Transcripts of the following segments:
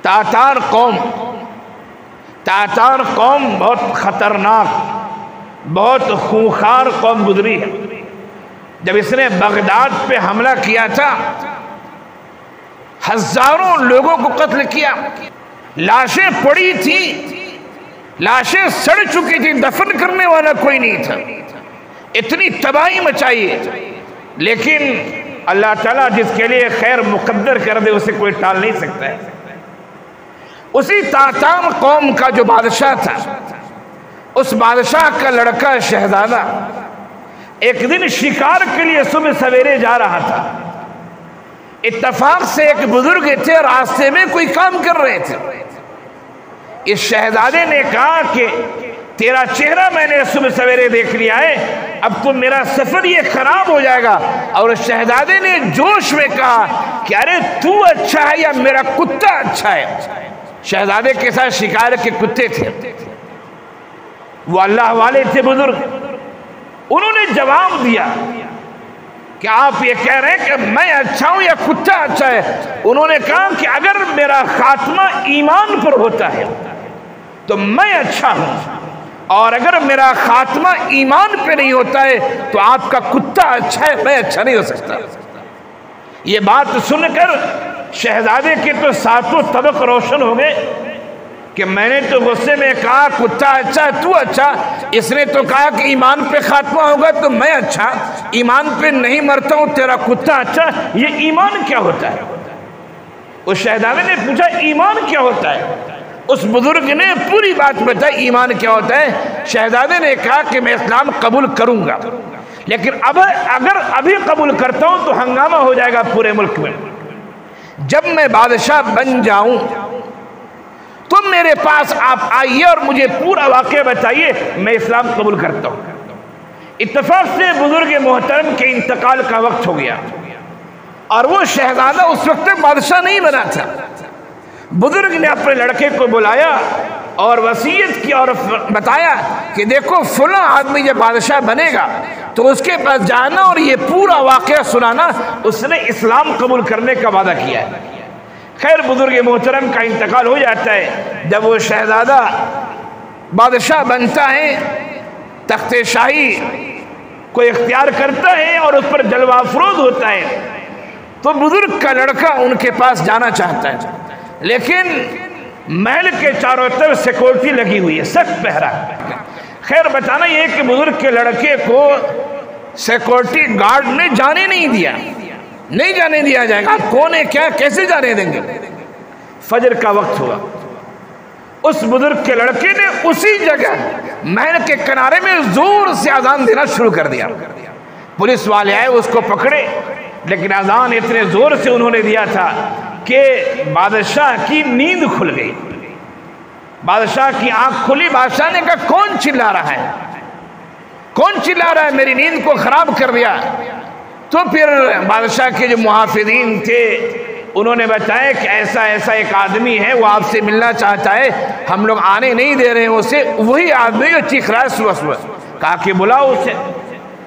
Tatar कौम बहुत खतरनाक, बहुत खूंखार कौम गुजरी है। जब इसने बगदाद पे हमला किया था, हजारों लोगों को कत्ल किया, लाशें पड़ी थी, लाशें सड़ चुकी थी, दफन करने वाला कोई नहीं था, इतनी तबाही मचाई। लेकिन अल्लाह ताला जिसके लिए खैर मुकद्दर कर दे उसे कोई टाल नहीं सकता है। उसी तातार कौम का जो बादशाह था, उस बादशाह का लड़का शहजादा एक दिन शिकार के लिए सुबह सवेरे जा रहा था। इत्तेफाक से एक बुजुर्ग थे, रास्ते में कोई काम कर रहे थे। इस शहजादे ने कहा कि तेरा चेहरा मैंने सुबह सवेरे देख लिया है, अब तो मेरा सफर ये खराब हो जाएगा। और शहजादे ने जोश में कहा कि अरे तू अच्छा है या मेरा कुत्ता अच्छा है। शहजादे के साथ शिकार के कुत्ते थे, वो अल्लाह वाले थे बुजुर्ग। उन्होंने जवाब दिया कि आप ये कह रहे हैं कि मैं अच्छा हूं या कुत्ता अच्छा है। उन्होंने कहा कि अगर मेरा खात्मा ईमान पर होता है तो मैं अच्छा हूं, और अगर मेरा खात्मा ईमान पे नहीं होता है तो आपका कुत्ता अच्छा है, मैं अच्छा नहीं हो सकता। ये बात सुनकर शहजादे के तो सातों तबक रोशन हो गए कि मैंने तो गुस्से में कहा कुत्ता अच्छा तू अच्छा, इसने तो कहा कि ईमान पे खात्मा होगा तो मैं अच्छा, ईमान पे नहीं मरता हूं तेरा कुत्ता अच्छा। ये ईमान क्या होता है? उस शहजादे ने पूछा ईमान क्या होता है? उस बुजुर्ग ने पूरी बात बताई ईमान क्या होता है। शहजादे ने कहा कि मैं इस्लाम कबूल करूंगा, लेकिन अब अगर अभी कबूल करता हूं तो हंगामा हो जाएगा पूरे मुल्क में। जब मैं बादशाह बन जाऊं तो मेरे पास आप आइए और मुझे पूरा वाक़या बताइए, मैं इस्लाम कबूल करता हूं। इत्तेफाक से बुजुर्ग मोहतरम के इंतकाल का वक्त हो गया और वो शहजादा उस वक्त तक बादशाह नहीं बना था। बुजुर्ग ने अपने लड़के को बुलाया और वसीयत की और बताया कि देखो फला आदमी जब बादशाह बनेगा तो उसके पास जाना और ये पूरा वाक़या सुनाना, उसने इस्लाम कबूल करने का वादा किया है। खैर बुजुर्ग मोहतरम का इंतकाल हो जाता है। जब वो शहजादा बादशाह बनता है, तख्ते शाही को इख्तियार करता है और उस पर जलवा अफरोज होता है, तो बुजुर्ग का लड़का उनके पास जाना चाहता है, लेकिन महल के चारों तरफ सिक्योरिटी लगी हुई है, सख्त पहरा। खैर बताना ये कि बुजुर्ग के लड़के को सिक्योरिटी गार्ड ने जाने नहीं दिया, नहीं जाने दिया जाएगा। आप कौन है, क्या, कैसे जाने देंगे? फजर का वक्त हुआ, उस बुजुर्ग के लड़के ने उसी जगह महल के किनारे में जोर से अजान देना शुरू कर दिया। पुलिस वाले आए, उसको पकड़े, लेकिन अजान इतने जोर से उन्होंने दिया था कि बादशाह की नींद खुल गई। बादशाह की आंख खुली। बादशाह ने कहा कौन चिल्ला रहा है, कौन चिल्ला रहा है, मेरी नींद को खराब कर दिया। तो फिर बादशाह के जो मुहाफिजीन थे उन्होंने बताया कि ऐसा ऐसा एक आदमी है, वो आपसे मिलना चाहता है, हम लोग आने नहीं दे रहे हैं उसे। वही आदमी जो चीख रहा है सुबह सुबह, कहा कि बुलाओ उसे।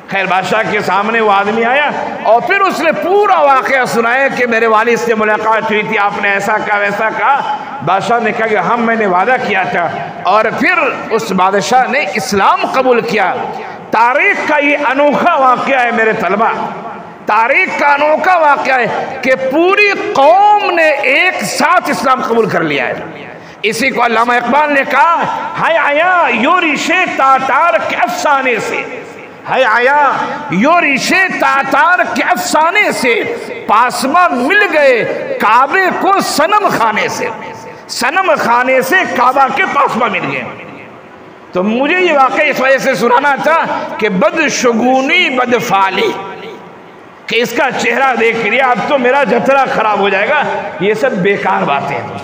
खैर बादशाह के सामने वो आदमी आया और फिर उसने पूरा वाक़या सुनाया कि मेरे वालिद से मुलाकात हुई थी, आपने ऐसा कहा वैसा कहा। बादशाह ने कहा कि हम मैंने वादा किया था, और फिर उस बादशाह ने इस्लाम कबूल किया। तारीख का ये अनोखा वाक़या है मेरे तलबा, तारीख का अनोखा वाक़या है कि पूरी कौम ने एक साथ इस्लाम कबूल कर लिया है। इसी को अल्लामा इकबाल ने कहा, हाय आया यो रिशे तातार के अफसाने से, हाय आया यो रिशे तातार के अफसाने से, पासमा मिल गए काबे को सनम खाने से, सनम खाने से काबा के पासमा मिल गए। तो मुझे ये वाक़या इस वजह से सुनाना था कि बदशगुनी बदफाली, कि इसका चेहरा देख लिया अब तो मेरा जतरा खराब हो जाएगा। ये सब बेकार बातें हैं।